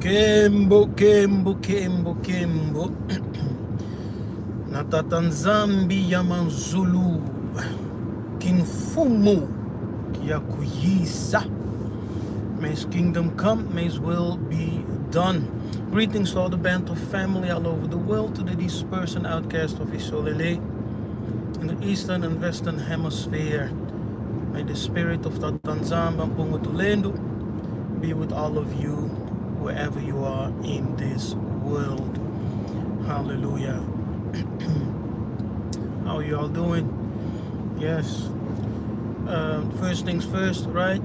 Kembo, Kembo, Kembo, Kembo. Natatanzambi Yamanzulu. Kinfumu. Kiyakuyisa. May His kingdom come, may His will be done. Greetings to all the band of family all over the world, to the dispersed and outcast of Isolele in the eastern and western hemisphere. May the spirit of Tatanzamba Mpungutulendo be with all of you wherever you are in this world. Hallelujah. How are you all doing? Yes. First things first, right?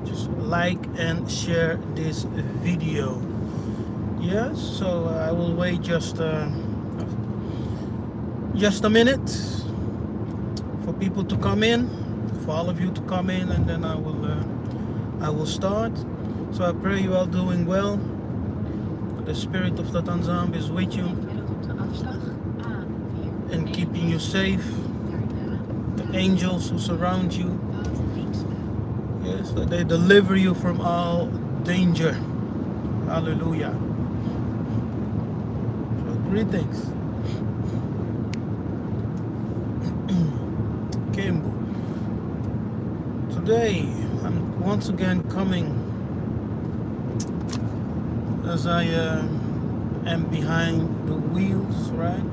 Just like and share this video. Yes, so I will wait just a minute for people to come in, for all of you to come in, and then I will start. So I pray you are doing well. The spirit of the Tanzam is with you and keeping you safe. The angels who surround you, yes, that they deliver you from all danger. Hallelujah. So greetings. Kimbo. Today I'm once again coming as I am behind the wheels, right?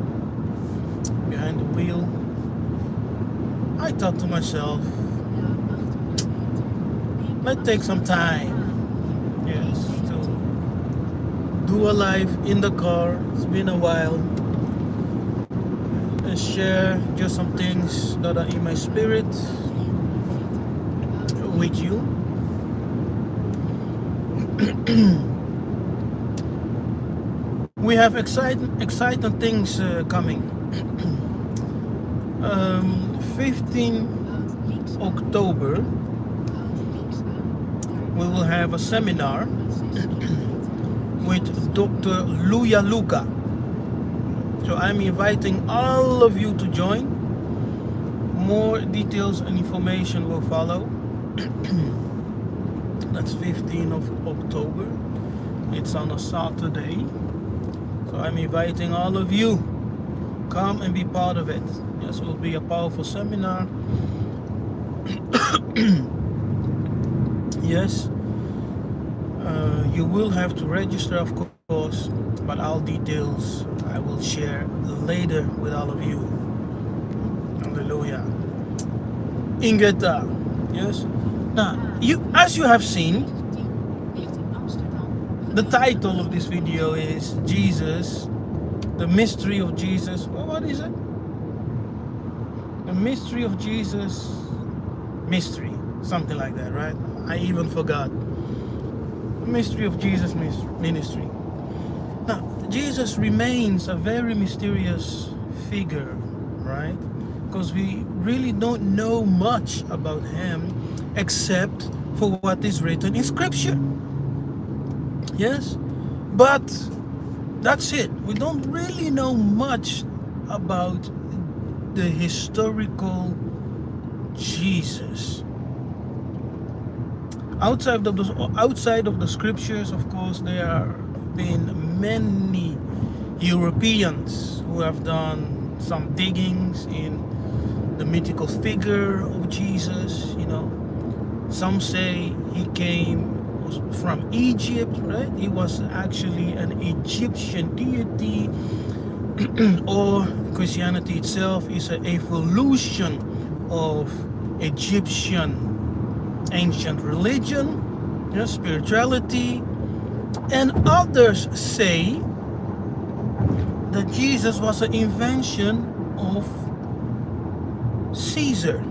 Behind the wheel. I thought to myself, let's take some time, yes, to do a live in the car. It's been a while, and share just some things that are in my spirit with you. We have exciting things coming. 15 October we will have a seminar with Dr. Luya Luka. So I'm inviting all of you to join. More details and information will follow. That's 15th of October. It's on a Saturday. So I'm inviting all of you. Come and be part of it. Yes, it will be a powerful seminar. Yes, you will have to register, of course, but all details I will share later with all of you. Hallelujah. Ingeta. Yes. Now, as you have seen, the title of this video is Jesus, the mystery of Jesus. What is it? The mystery of Jesus, mystery, something like that, right? I even forgot. The mystery of Jesus ministry. Now, Jesus remains a very mysterious figure, right? Because we really don't know much about him except for what is written in Scripture. Yes? But that's it. We don't really know much about the historical Jesus. Outside of the scriptures, of course, there have been many Europeans who have done some diggings in the mythical figure of Jesus. You know, some say he came from Egypt, right? He was actually an Egyptian deity, or Christianity itself is an evolution of Egyptian ancient religion, spirituality. And others say that Jesus was an invention of Caesar,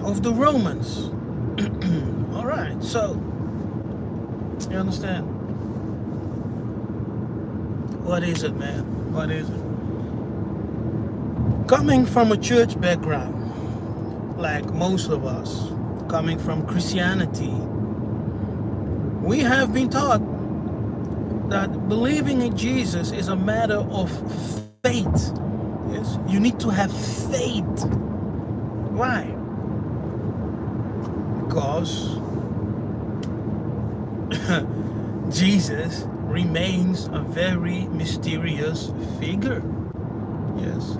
of the Romans. All right, so you understand? What is it, man? What is it? Coming from a church background, like most of us, coming from Christianity, we have been taught that believing in Jesus is a matter of faith. Yes, you need to have faith. Why? Because Jesus remains a very mysterious figure. Yes.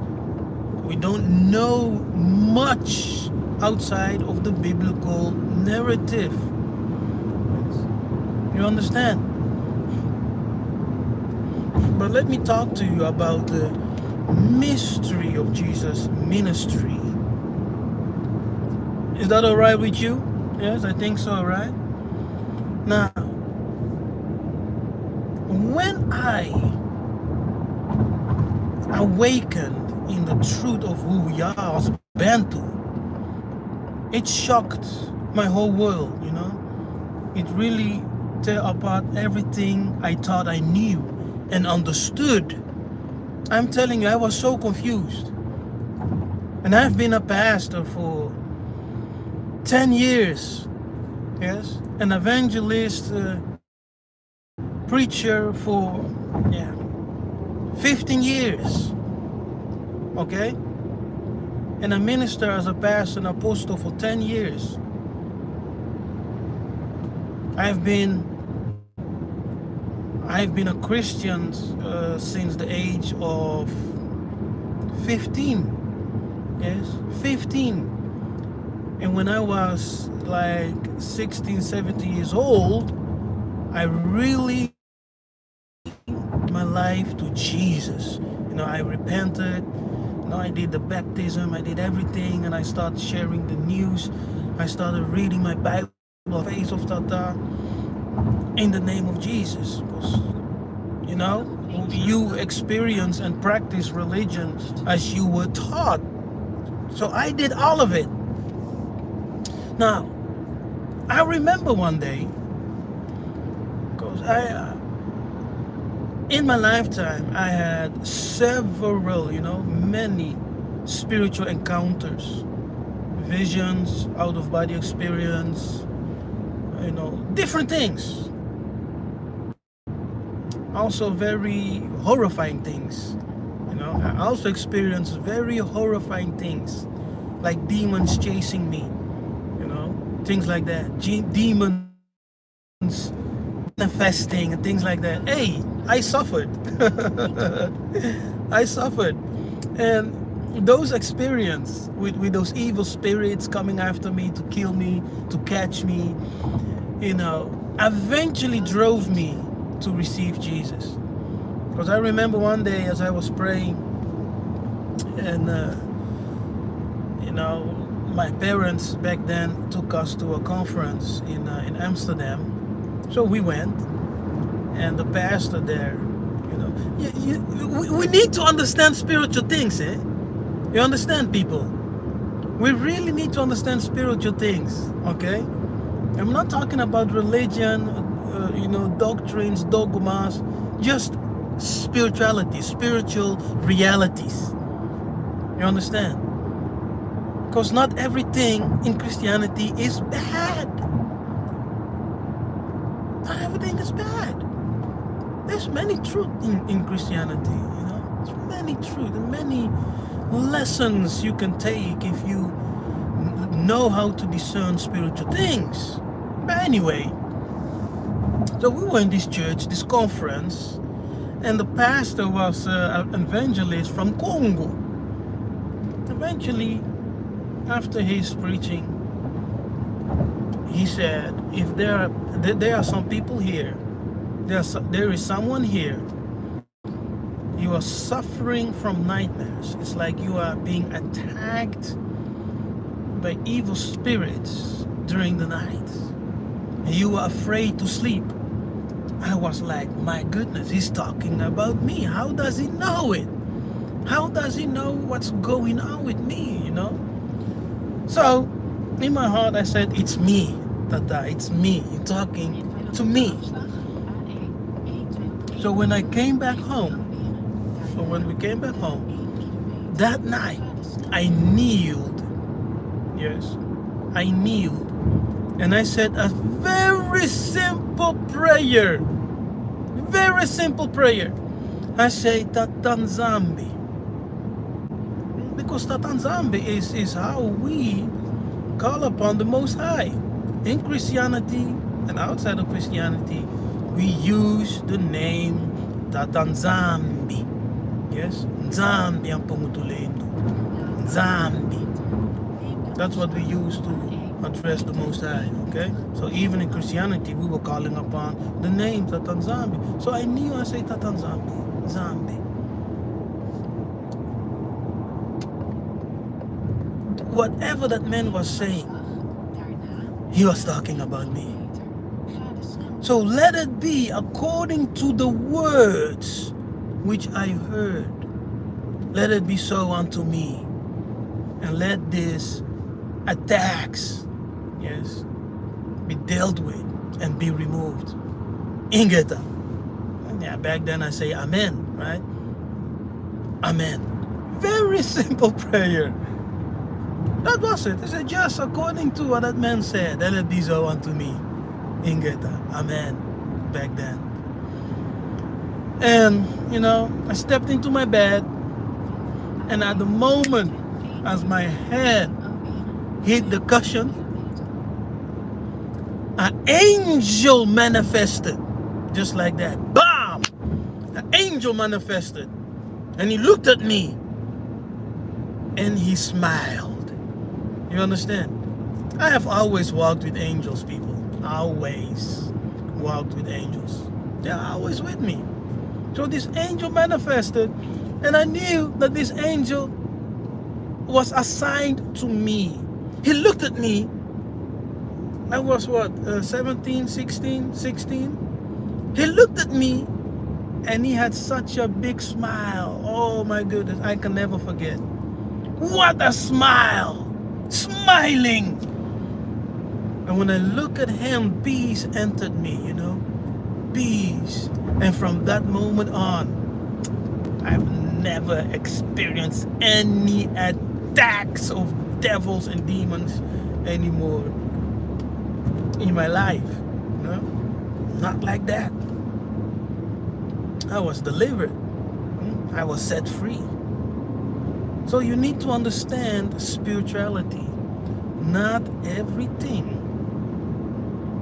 We don't know much outside of the biblical narrative. Yes. You understand? But let me talk to you about the mystery of Jesus' ministry. Is that all right with you? Yes, I think so, right? Now, when I awakened in the truth of who we are as Bantu, it shocked my whole world, you know. It really tear apart everything I thought I knew and understood. I'm telling you, I was so confused. And I've been a pastor for 10 years, yes, an evangelist, preacher for 15 years, okay, and a minister as a pastor and apostle for 10 years. I've been a Christian since the age of 15. Yes, 15. And when I was like 16, 17 years old, I really gave my life to Jesus. You know, I repented. You know, I did the baptism. I did everything, and I started sharing the news. I started reading my Bible, face of Tata, in the name of Jesus. Because, you know, you experience and practice religion as you were taught. So I did all of it. Now, I remember one day, because in my lifetime, I had several, you know, many spiritual encounters, visions, out-of-body experience, you know, different things. Also very horrifying things. You know, I also experienced very horrifying things, like demons chasing me, you know, things like that. Demons manifesting and things like that. Hey, I suffered. I suffered. And those experiences with those evil spirits coming after me to kill me, to catch me, you know, eventually drove me to receive Jesus. Because I remember one day as I was praying, and you know, my parents back then took us to a conference in Amsterdam. So we went, and the pastor there, you know, we need to understand spiritual things, eh? You understand, people? We really need to understand spiritual things, okay? I'm not talking about religion, you know, doctrines, dogmas, just spirituality, spiritual realities. You understand? Because not everything in Christianity is bad. Not everything is bad. There's many truth in Christianity, you know. There's many truth and many lessons you can take if you know how to discern spiritual things. But anyway, so we were in this church, this conference, and the pastor was an evangelist from Congo. Eventually, after his preaching, he said, if there are some people here, there is someone here, you are suffering from nightmares. It's like you are being attacked by evil spirits during the night, and you are afraid to sleep. I was like, my goodness, he's talking about me. How does he know it? How does he know what's going on with me, you know? So, in my heart, I said, it's me, Tata, it's me. You're talking to me. So when I came back home, when we came back home, that night, I kneeled. Yes, I kneeled. And I said a very simple prayer. Very simple prayer. I say, Tatanzambi. Because Tatanzambi is how we call upon the Most High. In Christianity and outside of Christianity, we use the name Tatanzambi. Yes, Nzambi ang pumutulendo. Nzambi. That's what we use to address the Most High. Okay, so even in Christianity, we were calling upon the name Tatanzambi. So I knew I say Tatanzambi, Zambi. Whatever that man was saying, he was talking about me. So let it be according to the words which I heard. Let it be so unto me. And let these attacks, yes, be dealt with and be removed. Ingeta. Yeah, back then I say amen, right? Amen. Very simple prayer. That was it. I said, just according to what that man said, let it be so unto me. Ingeta. Amen. Back then. And, you know, I stepped into my bed, and at the moment, as my head hit the cushion, an angel manifested. Just like that. Bam! An angel manifested. And he looked at me, and he smiled. You understand? I have always walked with angels, people. Always walked with angels. They're always with me. So this angel manifested, and I knew that this angel was assigned to me. He looked at me. I was what, 17, 16, 16? He looked at me, and he had such a big smile. Oh my goodness, I can never forget. What a smile! Smiling! And when I look at him, peace entered me, you know? Peace. And from that moment on, I've never experienced any attacks of devils and demons anymore in my life. You know? Not like that. I was delivered. I was set free. So you need to understand spirituality. Not everything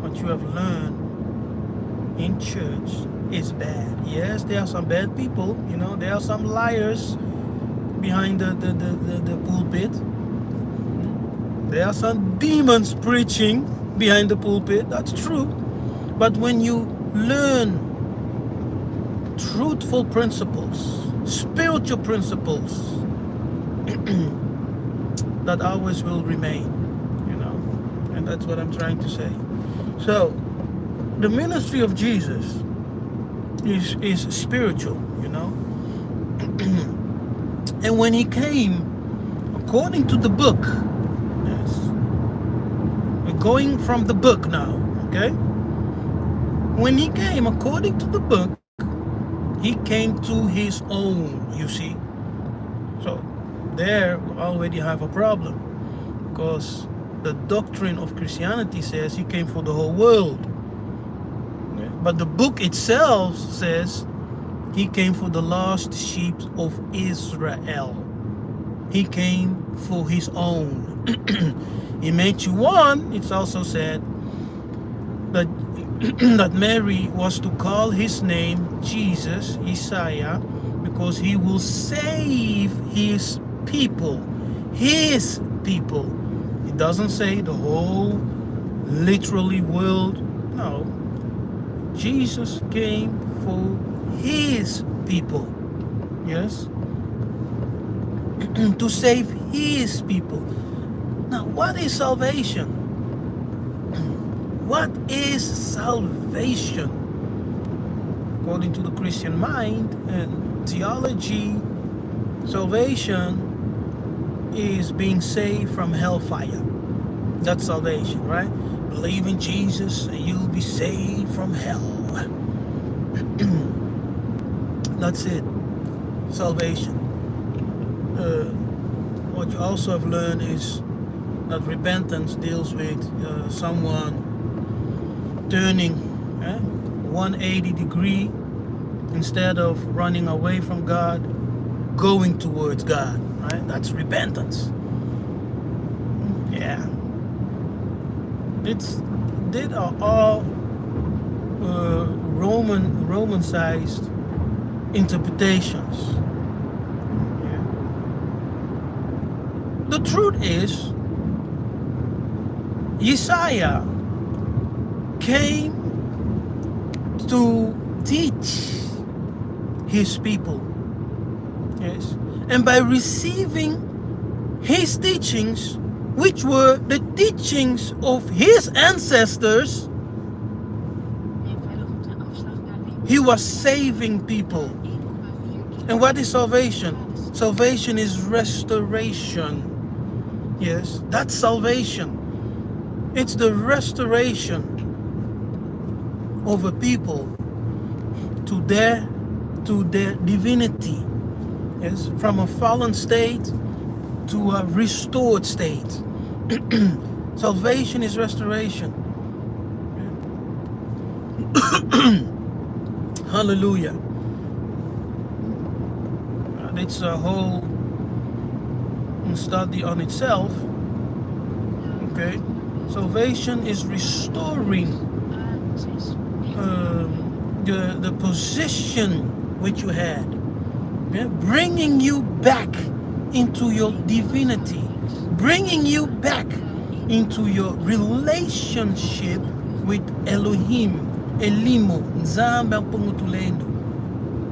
what you have learned in church is bad. Yes, there are some bad people, you know, there are some liars behind the pulpit. There are some demons preaching behind the pulpit. That's true. But when you learn truthful principles, spiritual principles, that always will remain, you know, and that's what I'm trying to say. So the ministry of Jesus is spiritual, you know. And when he came, according to the book, yes, we're going from the book now, okay? When he came, according to the book, he came to his own, you see. So there we already have a problem, because the doctrine of Christianity says he came for the whole world. But the book itself says he came for the lost sheep of Israel. He came for his own. In Matthew 1, it's also said that that Mary was to call his name Jesus, Yiseka'yah, because he will save his people. His people. It doesn't say the whole literally world. No. Jesus came for his people. Yes? To save his people. Now, what is salvation? What is salvation? According to the Christian mind and theology, salvation is being saved from hellfire. That's salvation, right? Believe in Jesus and you'll be saved from hell. That's it. Salvation. What you also have learned is that repentance deals with someone turning 180 degree, instead of running away from God, going towards God, right? That's repentance. Yeah. These are all Roman-sized interpretations. Yeah. The truth is, Yiseka'yah came to teach his people. Yes. And by receiving his teachings, which were the teachings of his ancestors, he was saving people. And what is salvation? Salvation is restoration. Yes, that's salvation. It's the restoration of a people to their divinity. Yes, from a fallen state to a restored state. Salvation is restoration. Hallelujah. It's a whole study on itself. Okay, salvation is restoring the position which you had, yeah? Bringing you back into your divinity, bringing you back into your relationship with Elohim, Elimo, Nzambe Mpungutulendo,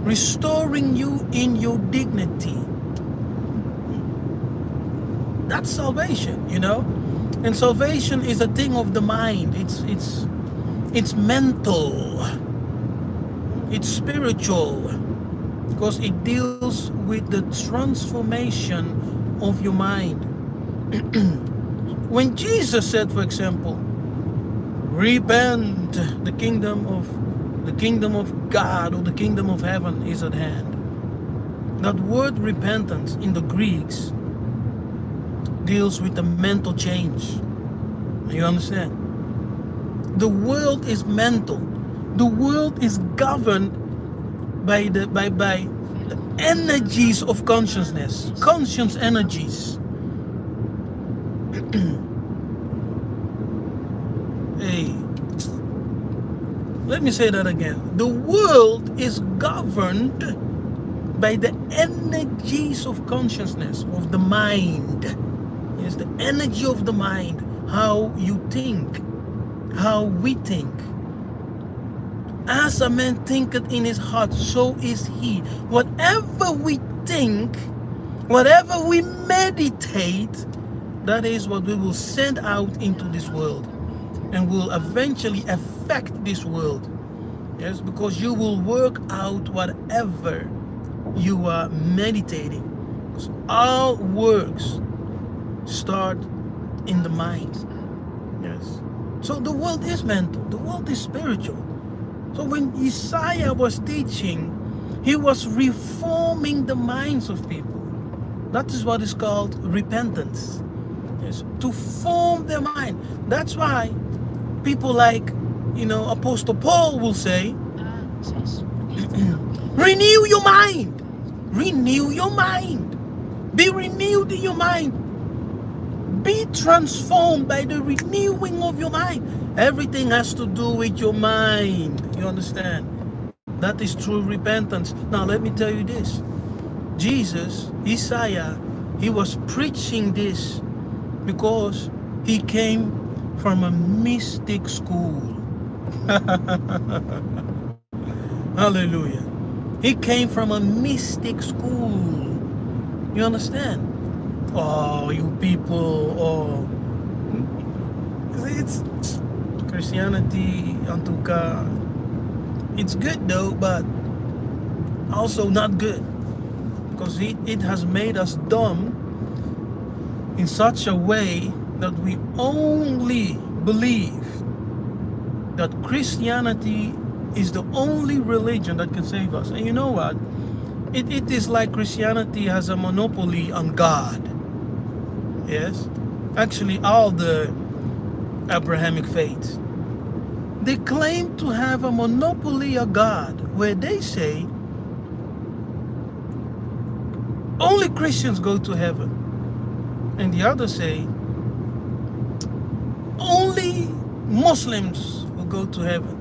restoring you in your dignity. That's salvation, you know. And salvation is a thing of the mind. It's mental, it's spiritual, because it deals with the transformation of your mind. When Jesus said, for example, repent, the kingdom of God or the kingdom of heaven is at hand. That word repentance in the Greeks deals with a mental change. You understand? The world is mental. The world is governed by the energies of consciousness, conscious energies. Hey, let me say that again. The world is governed by the energies of consciousness, of the mind. Yes, the energy of the mind, how you think, how we think. As a man thinketh in his heart, so is he. Whatever we think, whatever we meditate, that is what we will send out into this world, and will eventually affect this world. Yes, because you will work out whatever you are meditating. Because all works start in the mind. Yes. So the world is mental, the world is spiritual. So when Yiseka'yah was teaching, he was reforming the minds of people. That is what is called repentance. Yes, to form their mind. That's why people like, Apostle Paul will say, renew your mind. Renew your mind. Be renewed in your mind. Be transformed by the renewing of your mind. Everything has to do with your mind. You understand? That is true repentance. Now let me tell you this. Jesus, Yiseka'yah, he was preaching this because he came from a mystic school. Hallelujah. He came from a mystic school. You understand? Oh, you people, it's Christianity, Antuka. It's good though, but also not good, because it has made us dumb in such a way that we only believe that Christianity is the only religion that can save us. And you know what? It is like Christianity has a monopoly on God. Yes? Actually, all the Abrahamic faiths, they claim to have a monopoly of God, where they say only Christians go to heaven, and the others say only Muslims will go to heaven.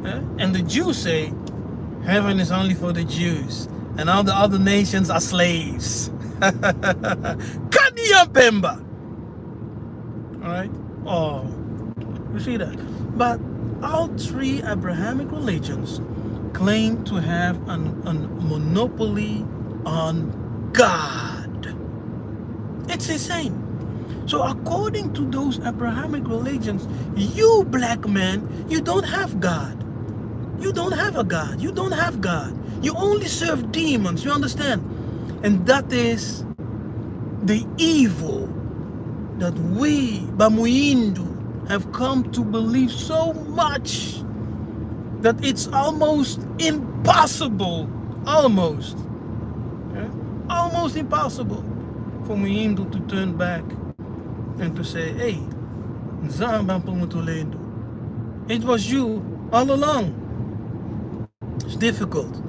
And the Jews say, heaven is only for the Jews, and all the other nations are slaves. Kadiya Pemba. Alright? Oh, you see that? But all three Abrahamic religions claim to have a monopoly on God. It's insane. So according to those Abrahamic religions, you black man, you don't have God. You don't have a God. You don't have God. You only serve demons. You understand? And that is the evil that we, Bamuindu, have come to believe so much that it's almost impossible, almost impossible for Muindu to turn back and to say, hey, it was you all along. It's difficult.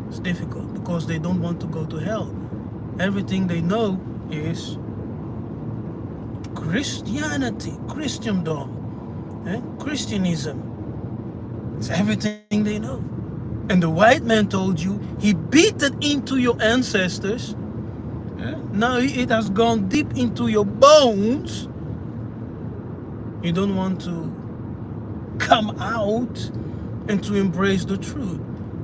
It's difficult because they don't want to go to hell. Everything they know is Christianity, Christendom, Christianism. It's everything they know. And the white man told you, he beat it into your ancestors. Now it has gone deep into your bones. You don't want to come out and to embrace the truth.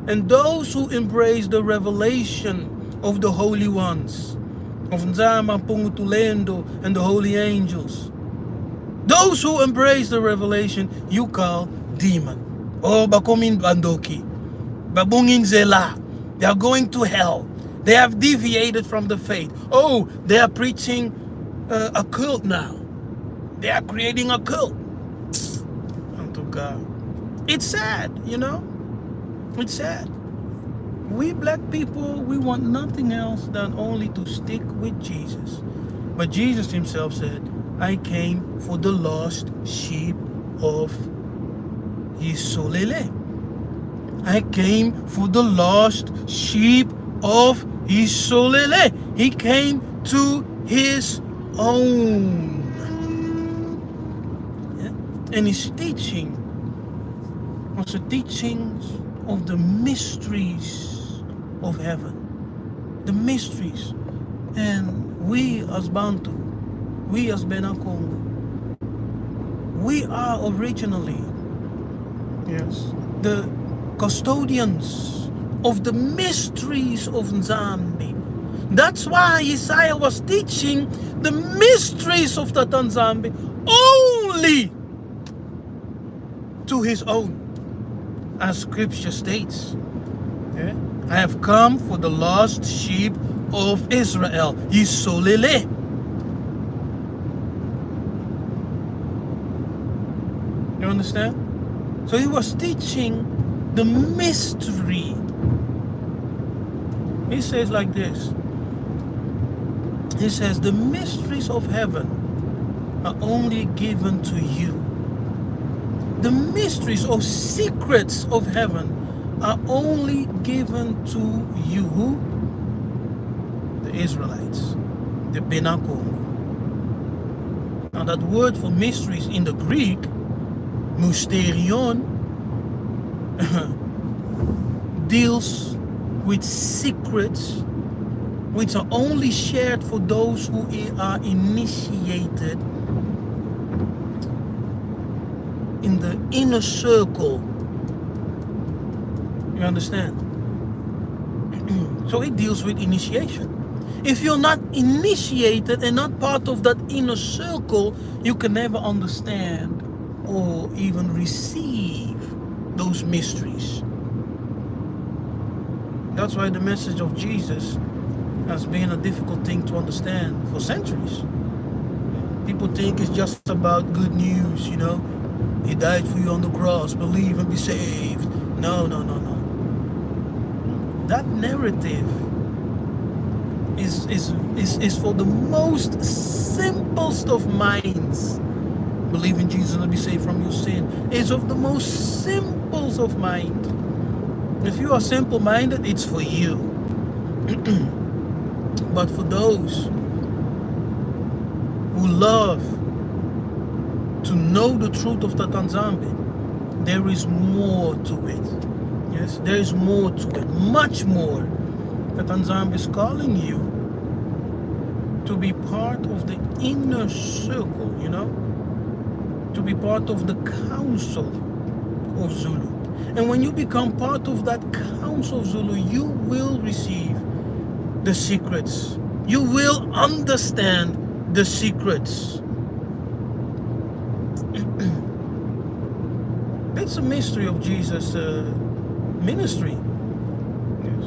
And those who embrace the revelation of the holy ones, of Nzama Pungutulendo and the holy angels, those who embrace the revelation, you call demon. Oh, Bakomin Bandoki, Babungin Zela, they are going to hell. They have deviated from the faith. Oh, they are preaching a cult now. They are creating a cult. Unto God. It's sad, you know? It's sad. We black people, we want nothing else than only to stick with Jesus. But Jesus himself said, I came for the lost sheep of Yiseka'yah. I came for the lost sheep of Yiseka'yah. He came to his own. And his teaching was the teachings of the mysteries of heaven. The mysteries. And we as Bantu, we as Benakongo, we are originally, yes, the custodians of the mysteries of Nzambi. That's why Yiseka'yah was teaching the mysteries of the Nzambi only to his own, as scripture states. I have come for the lost sheep of Israel. Yiseka'yah. You understand? So he was teaching the mystery. He says like this. He says, the mysteries of heaven are only given to you. The mysteries or secrets of heaven are only given to you. Who? The Israelites. The Benakongo. Now that word for mysteries in the Greek, mysterion, deals with secrets which are only shared for those who are initiated in the inner circle. You understand? So it deals with initiation. If you're not initiated and not part of that inner circle, you can never understand or even receive those mysteries. That's why the message of Jesus has been a difficult thing to understand for centuries. People think it's just about good news, you know. He died for you on the cross, believe and be saved. No. That narrative is for the most simplest of minds. Believe in Jesus and be saved from your sin. It's of the most simple of mind. If you are simple-minded, it's for you. But for those who love to know the truth of the Nzambi, there is more to it. Yes, there is more to it, much more. That Nzambe is calling you to be part of the inner circle, you know, to be part of the council of Zulu. And when you become part of that council of Zulu, you will receive the secrets. You will understand the secrets. That's a mystery of Jesus' ministry. Yes.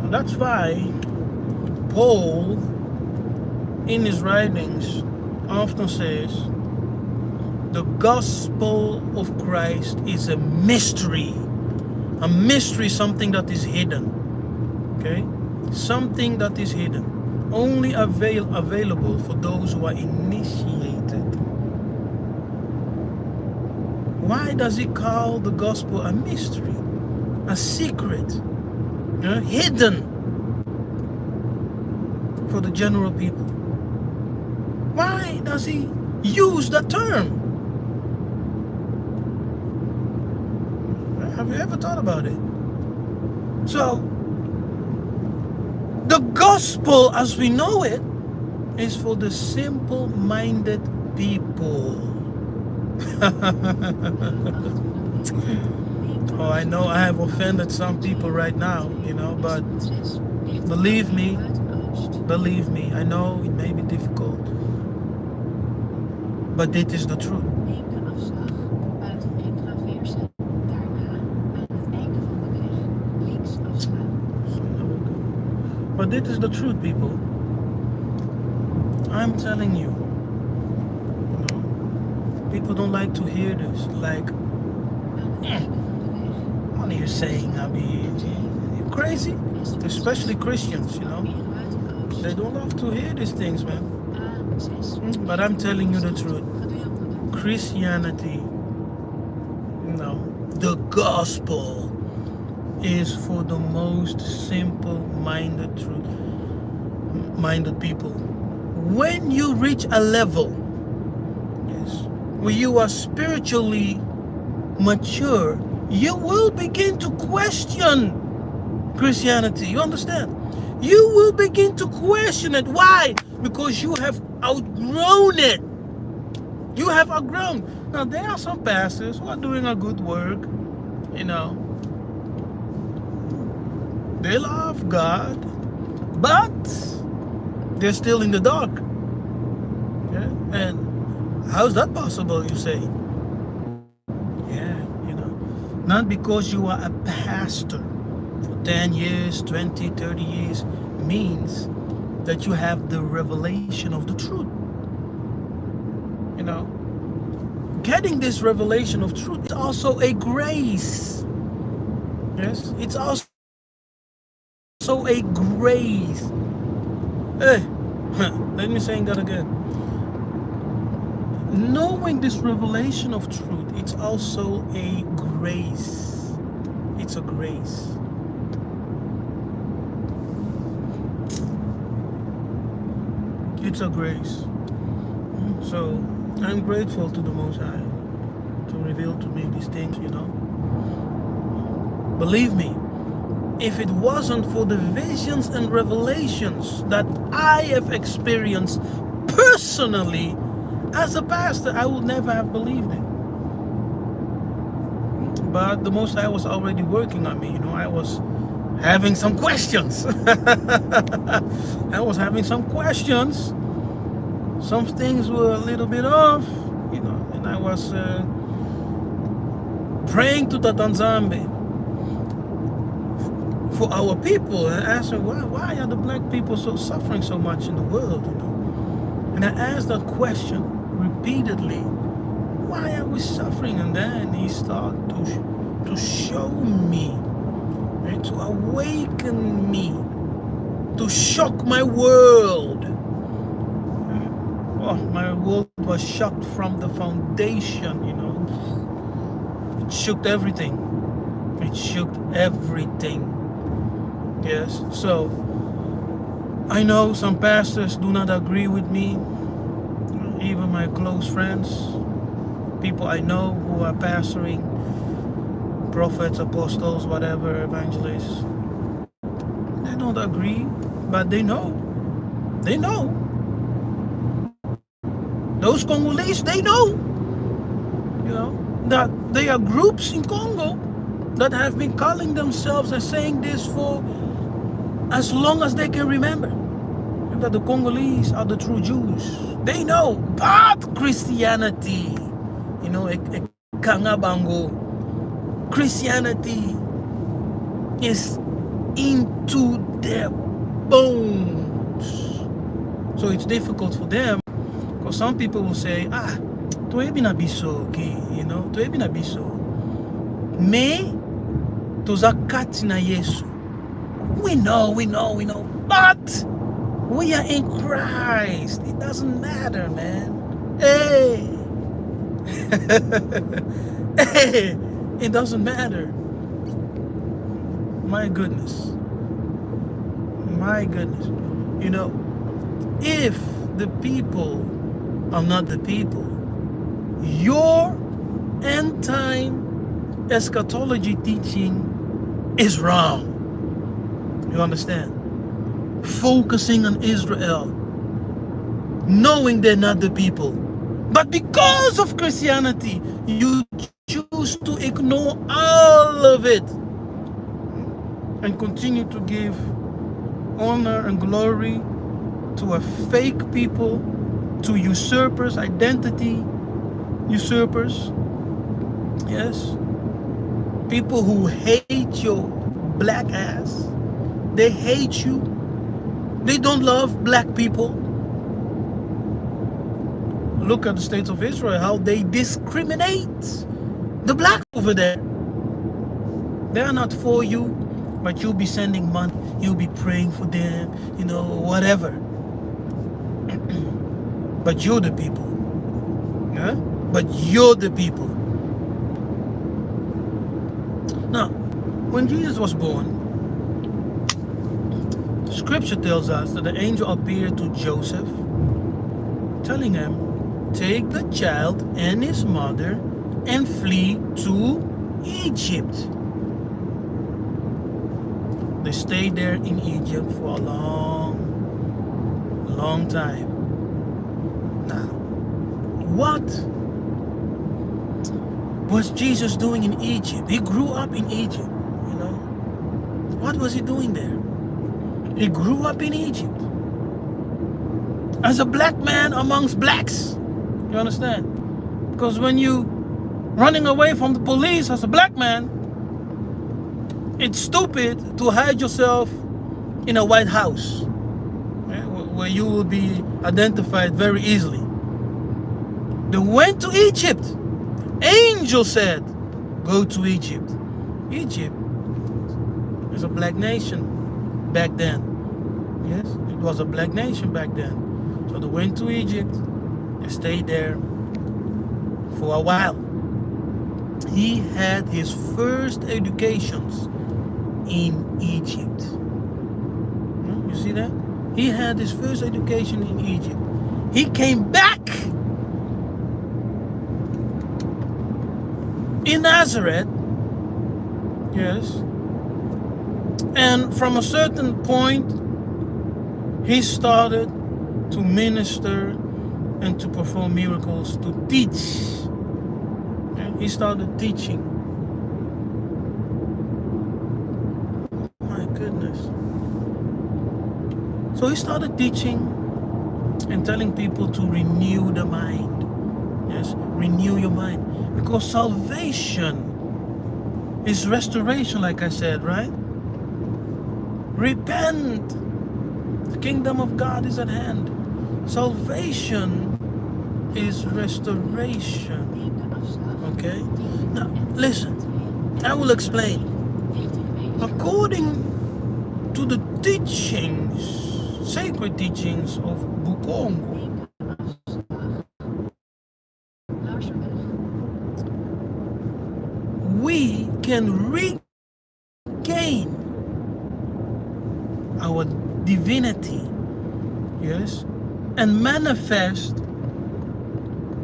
And that's why Paul, in his writings, often says the gospel of Christ is a mystery. A mystery, something that is hidden. Okay? Something that is hidden. Only available for those who are initiated. Why does he call the gospel a mystery? A secret? Hidden for the general people. Why does he use that term? Have you ever thought about it? So, the gospel as we know it is for the simple-minded people. Oh, I know I have offended some people right now, you know, but believe me, I know it may be difficult, but it is the truth. But it is the truth, people. I'm telling you, people don't like to hear this. Like, what are you saying? I mean, you're crazy? Especially Christians, you know. They don't love to hear these things, man. But I'm telling you the truth. Christianity, the gospel is for the most simple-minded people. When you reach a level, yes, where you are spiritually mature, you will begin to question Christianity. You understand? You will begin to question it. Why? Because you have outgrown it. You have outgrown. Now, there are some pastors who are doing a good work, you know. They love God, but they're still in the dark. Yeah? And how's that possible, you say? Yeah, you know. Not because you are a pastor for 10 years, 20, 30 years means that you have the revelation of the truth. You know, getting this revelation of truth is also a grace. Yes, it's also a grace. Let me say that again. Knowing this revelation of truth, it's also a grace. It's a grace. It's a grace. So I'm grateful to the Most High to reveal to me these things, you know. Believe me, if it wasn't for the visions and revelations that I have experienced personally as a pastor, I would never have believed it. But the Most High was already working on me, you know. I was having some questions. Some things were a little bit off, you know, and I was praying to Tata Nzambe for our people and asking why are the black people suffering so much in the world, you know? And I asked that question repeatedly. Why are we suffering? And then he started to show me, right, to awaken me, to shock my world. Oh, my world was shocked from the foundation, you know. It shook everything. It shook everything. Yes, so I know some pastors do not agree with me. even my close friends, people I know who are pastoring, prophets, apostles, whatever, evangelists, they don't agree, but they know. They know. Those Congolese, they know. You know, that there are groups in Congo that have been calling themselves and saying this for as long as they can remember. And that the Congolese are the true Jews. They know. But Christianity, you know, Kangabango, Christianity is into their bones. So it's difficult for them, because some people will say, tu ebi na biso, okay, you know, tu ebi na biso. Me, tozakati na Yesu. We know, but we are in Christ. It doesn't matter, man. Hey. Hey, it doesn't matter. My goodness. My goodness. You know, if the people are not the people, your end time eschatology teaching is wrong. You understand? Focusing on Israel, knowing they're not the people. But because of Christianity, you choose to ignore all of it and continue to give honor and glory to a fake people, to usurpers, identity usurpers. Yes. People who hate your black ass. They hate you. They don't love black people. Look at the state of Israel, how they discriminate the blacks over there. They are not for you, but you'll be sending money, you'll be praying for them, you know, whatever. But you're the people. Yeah? But you're the people. Now, when Jesus was born, Scripture tells us that the angel appeared to Joseph, telling him, take the child and his mother and flee to Egypt. They stayed there in Egypt for a long time. Now, what was Jesus doing in Egypt? He grew up in Egypt, you know. What was he doing there? He grew up in Egypt as a black man amongst blacks. You understand? Because when you running away from the police as a black man, it's stupid to hide yourself in a white house, where you will be identified very easily. They went to Egypt. Angel said, go to Egypt. Egypt is a black nation back then. Yes, it was a black nation back then. So they went to Egypt. They stayed there for a while. He had his first educations in Egypt. You see that? He had his first education in Egypt. He came back in Nazareth. Yes. And from a certain point, he started to minister and to perform miracles, to teach. He started teaching. My goodness. So he started teaching and telling people to renew the mind. Yes, renew your mind. Because salvation is restoration, like I said, right? Repent. The kingdom of God is at hand. Salvation is restoration. Okay? Now, listen. I will explain. According to the teachings, sacred teachings of Bukongo, we can regain our divinity, yes, and manifest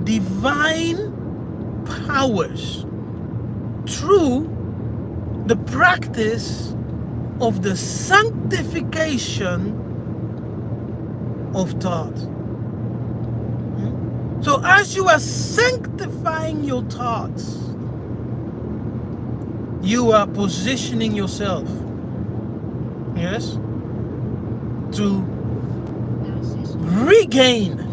divine powers through the practice of the sanctification of thought. So as you are sanctifying your thoughts, you are positioning yourself, yes, to regain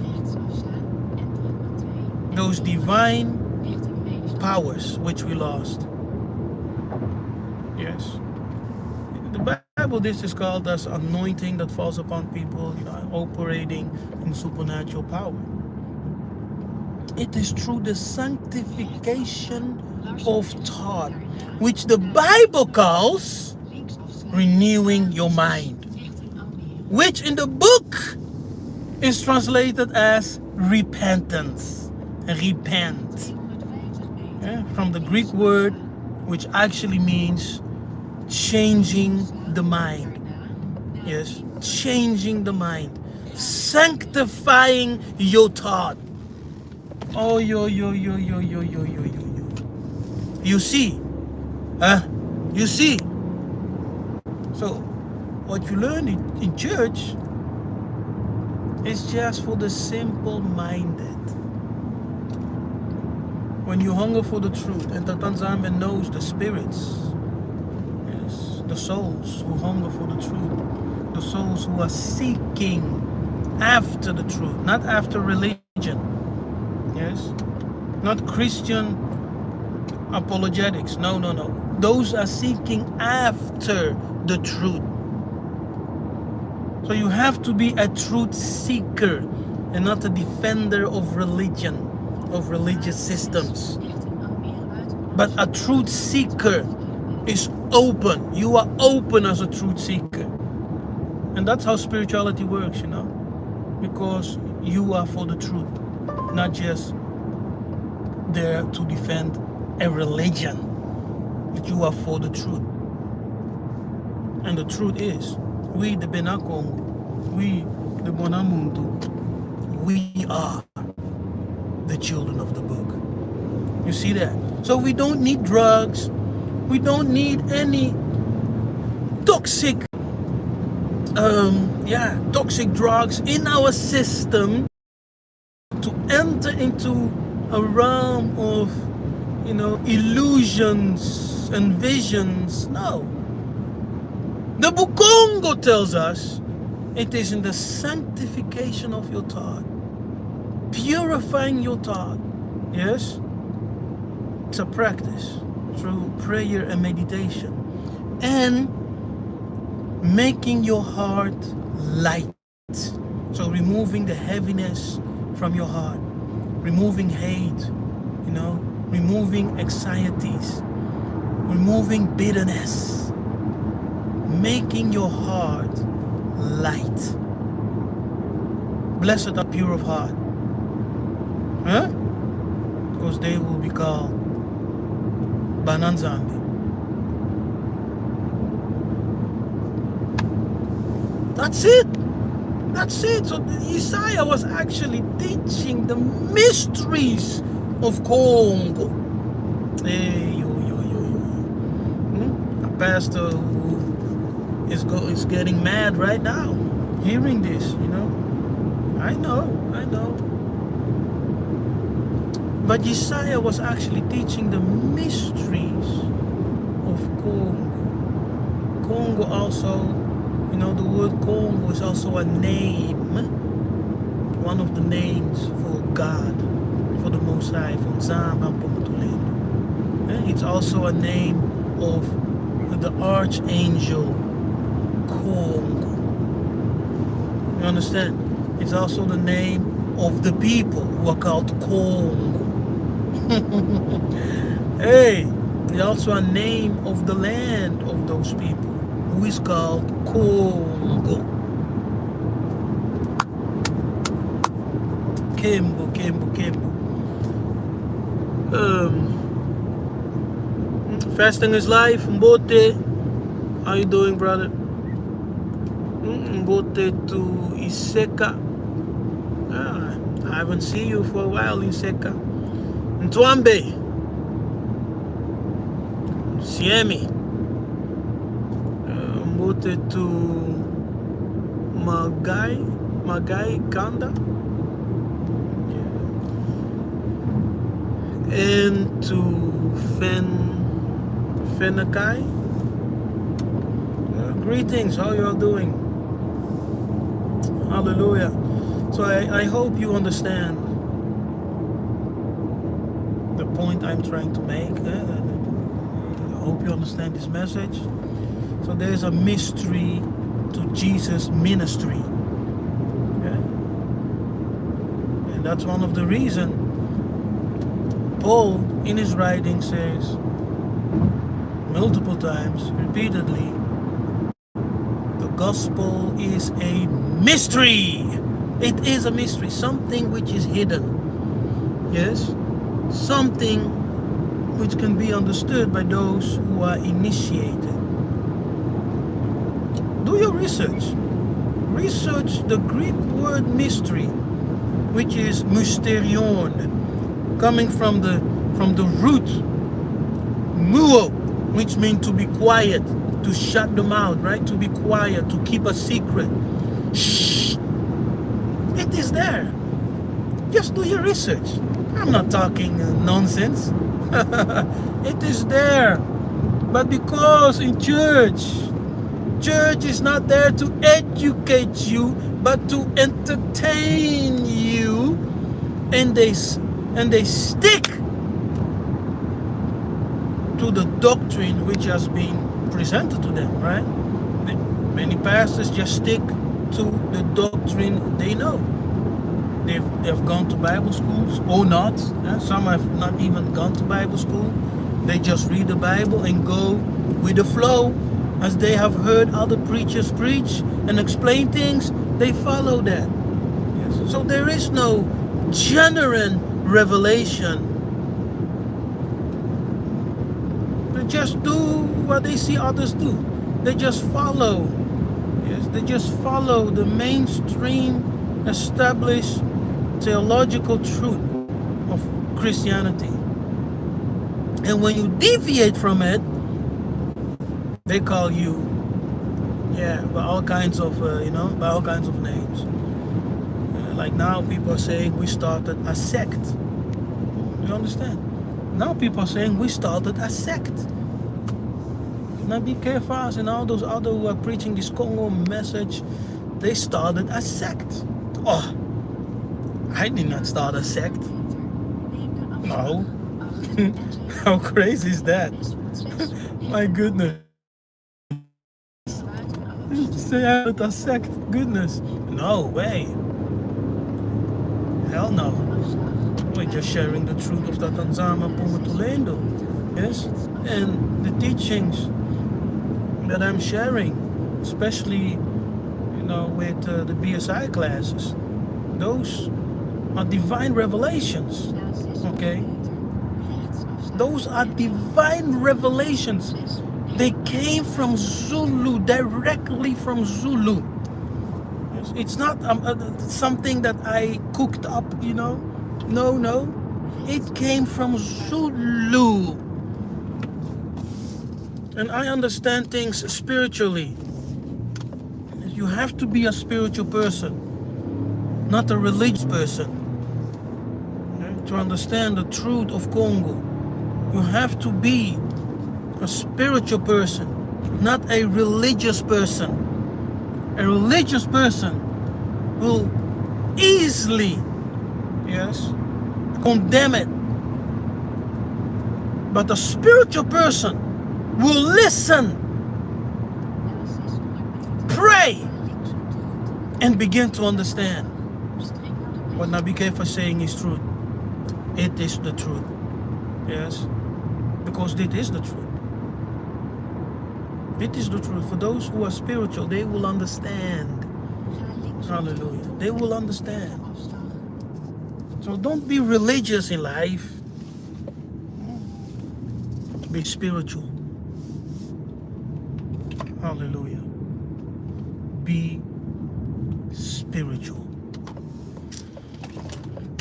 those divine powers which we lost. Yes. The Bible, this is called as anointing that falls upon people, operating in supernatural power. It is through the sanctification of thought, which the Bible calls renewing your mind, which in the book is translated as repentance. Repent. Yeah, from the Greek word, which actually means changing the mind. Yes, changing the mind, sanctifying your thought. Oh, yo. You see, you see. So, what you learn in church is just for the simple-minded. When you hunger for the truth, and Tatanzame knows the spirits, yes, the souls who hunger for the truth, the souls who are seeking after the truth, not after religion, yes, not Christian apologetics, no. Those are seeking after the truth. So you have to be a truth seeker and not a defender of religion, of religious systems. But a truth seeker is open. You are open as a truth seeker. And that's how spirituality works, because you are for the truth, not just there to defend a religion, but you are for the truth. And the truth is, we the Benakongo, we the Bonamuntu, we are the children of the book. You see that? So we don't need drugs. We don't need any toxic toxic drugs in our system to enter into a realm of illusions and visions. No. The Bukongo tells us it is in the sanctification of your thought, purifying your thought. Yes, it's a practice through prayer and meditation, and making your heart light. So removing the heaviness from your heart, removing hate, removing anxieties, removing bitterness, making your heart light. Blessed are pure of heart, because they will be called Bananzambi. That's it. So Yiseka'yah was actually teaching the mysteries of Congo. Hey, yo. A pastor who is getting mad right now, hearing this, I know. But Yiseka'yah was actually teaching the mysteries of Congo. Congo also, the word Congo is also a name, one of the names for God, for the Most High, from Zama Pomotulendo. It's also a name of the archangel Congo. You understand? It's also the name of the people who are called Congo. Hey, it's also a name of the land of those people, who is called Congo. Kembo. Fasting is life. Mbote, how you doing, brother? Mbote to Yiseka'yah. I haven't seen you for a while, Yiseka'yah. Ntwambe. Siemi. Mbote to Magai Kanda. And to Fenakai. Greetings, how you all doing? Hallelujah. So I hope you understand the point I'm trying to make. I hope you understand this message. So there's a mystery to Jesus' ministry. Okay? And that's one of the reasons Paul in his writing says multiple times, repeatedly, the gospel is a mystery. It is a mystery, something which is hidden. Yes? Something which can be understood by those who are initiated. Do your research. Research the Greek word mystery, which is mysterion, coming from the root muo, which means to be quiet, to shut the mouth, right? To be quiet, to keep a secret. Shh. It is there. Just do your research. I'm not talking nonsense. It is there. But because in church is not there to educate you, but to entertain you, and they stick to the doctrine which has been presented to them, right? Many pastors just stick to the doctrine they know. They've gone to Bible schools or not. Some have not even gone to Bible school. They just read the Bible and go with the flow. As they have heard other preachers preach and explain things, they follow that. Yes. So there is no genuine revelation. They just do what they see others do. They just follow. Yes, they just follow the mainstream established theological truth of Christianity. And when you deviate from it, they call you, by all kinds of, by all kinds of names. Like now people are saying we started a sect. You understand? Now people are saying we started a sect. Now be Kefas and all those other who are preaching this Congo message, they started a sect. Oh, I did not start a sect. No. How crazy is that? My goodness. Say I started a sect. Goodness. No way. Hell no. We're just sharing the truth of the Tanzama Pumatulendo. Yes? And the teachings that I'm sharing, especially, with the BSI classes, those are divine revelations. Okay? Those are divine revelations. They came from Zulu, directly from Zulu. It's not something that I cooked up, No. It came from Zulu. And I understand things spiritually. You have to be a spiritual person, not a religious person. To understand the truth of Congo, you have to be a spiritual person, not a religious person. A religious person will easily, condemn it. But a spiritual person will listen, pray, and begin to understand what Nabi Kefas is saying is truth. It is the truth. Yes, because it is the truth. It is the truth. For those who are spiritual, they will understand. Hallelujah. They will understand. So don't be religious in life. Be spiritual. Hallelujah. Be spiritual.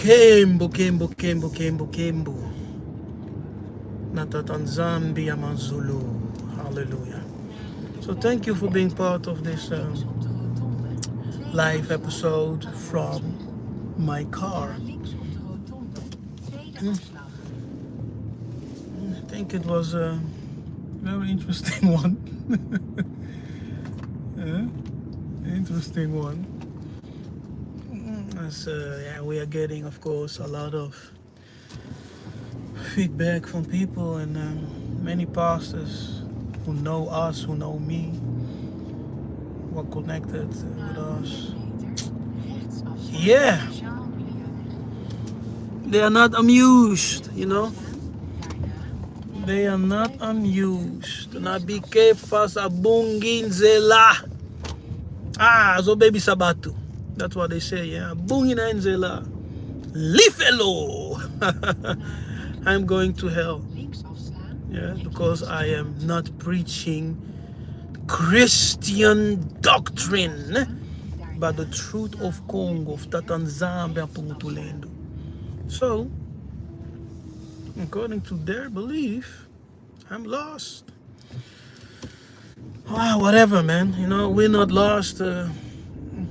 Kembo, Kembo, Kembo, Kembo, Kembo. Natatanzambi Amazulu. Hallelujah. So thank you for being part of this live episode from my car. I think it was a very interesting one. Interesting one. As yeah, we are getting, of course, a lot of feedback from people and many pastors who know us, who know me, who are connected with us. Yeah, they are not amused, you know. They are not amused. Nabi Kefas abungin zela. So baby sabatu. That's what they say, yeah. Bungin zela. Lifelo. I'm going to hell. Yeah, because I am not preaching Christian doctrine, but the truth of Congo, of Tatanzambe and Pungutulendo. So, according to their belief, I'm lost. Whatever, man. You know, we're not lost.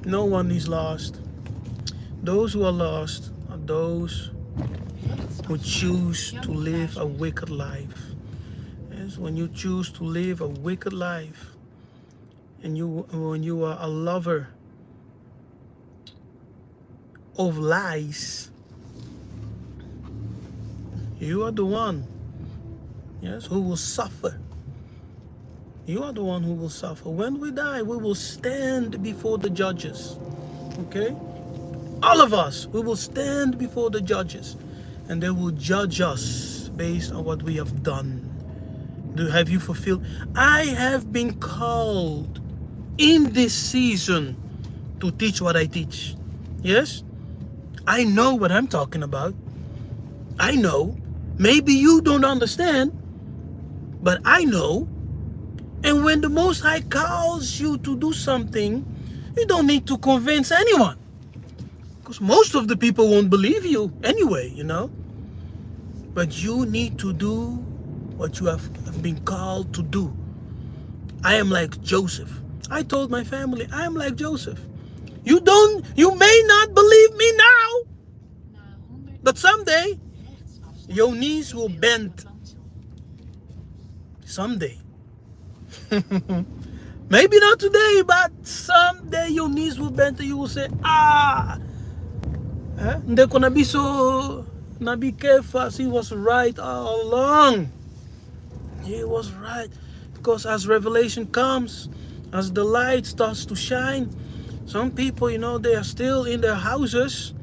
No one is lost. Those who are lost are those who choose to live a wicked life. Yes, when you choose to live a wicked life, and when you are a lover of lies, you are the one, yes, who will suffer. You are the one who will suffer. When we die, we will stand before the judges. Okay? All of us, we will stand before the judges, and they will judge us based on what we have done. Have you fulfilled? I have been called in this season to teach what I teach. Yes? I know what I'm talking about. I know. Maybe you don't understand, but I know. And when the Most High calls you to do something, you don't need to convince anyone. Because most of the people won't believe you anyway, you know. But you need to do what you have been called to do. I am like Joseph. I told my family, I am like Joseph. You may not believe me now, but someday your knees will bend. Someday. Maybe not today, but someday your knees will bend and you will say, Ndeko Nabiso Nabi Kefas, he was right all along. He was right. Because as revelation comes, as the light starts to shine, some people, you know, they are still in their houses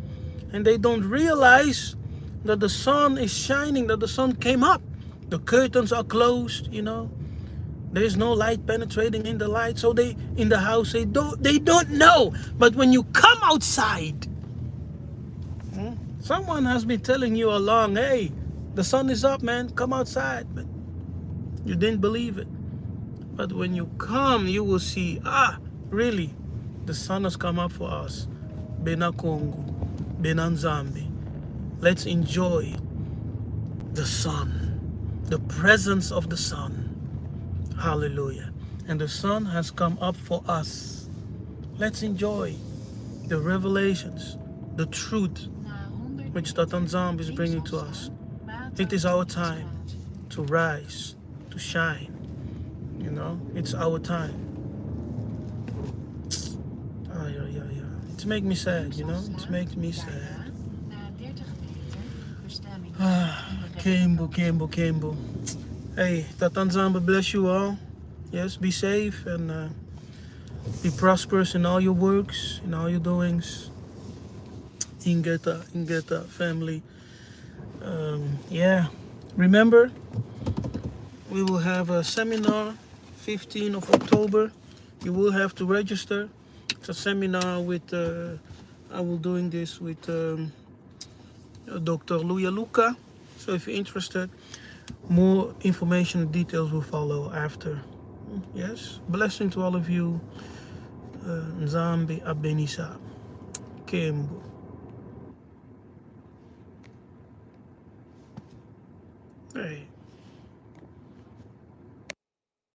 and they don't realize that the sun is shining, that the sun came up. The curtains are closed, you know. There's no light penetrating in the light. So they in the house, they don't know. But when you come outside, someone has been telling you along, hey, the sun is up, man, come outside. But you didn't believe it. But when you come, you will see, really, the sun has come up for us. Bena Congo, Bena Nzambi. Let's enjoy the sun, the presence of the sun. Hallelujah. And the sun has come up for us. Let's enjoy the revelations, the truth which Tatanzambi is bringing to us. It is our time to rise, to shine. You know, it's our time. It makes me sad, you know, it makes me sad. Kembo. Hey, Tatanzambi bless you all. Yes, be safe and be prosperous in all your works, in all your doings. Ingeta family. Yeah, remember, we will have a seminar 15th of October. You will have to register. It's a seminar with, I will doing this with Dr. Luya Luca. So if you're interested, more information and details will follow after. Yes, blessing to all of you. Nzambi Abenisa Kembo. Hey.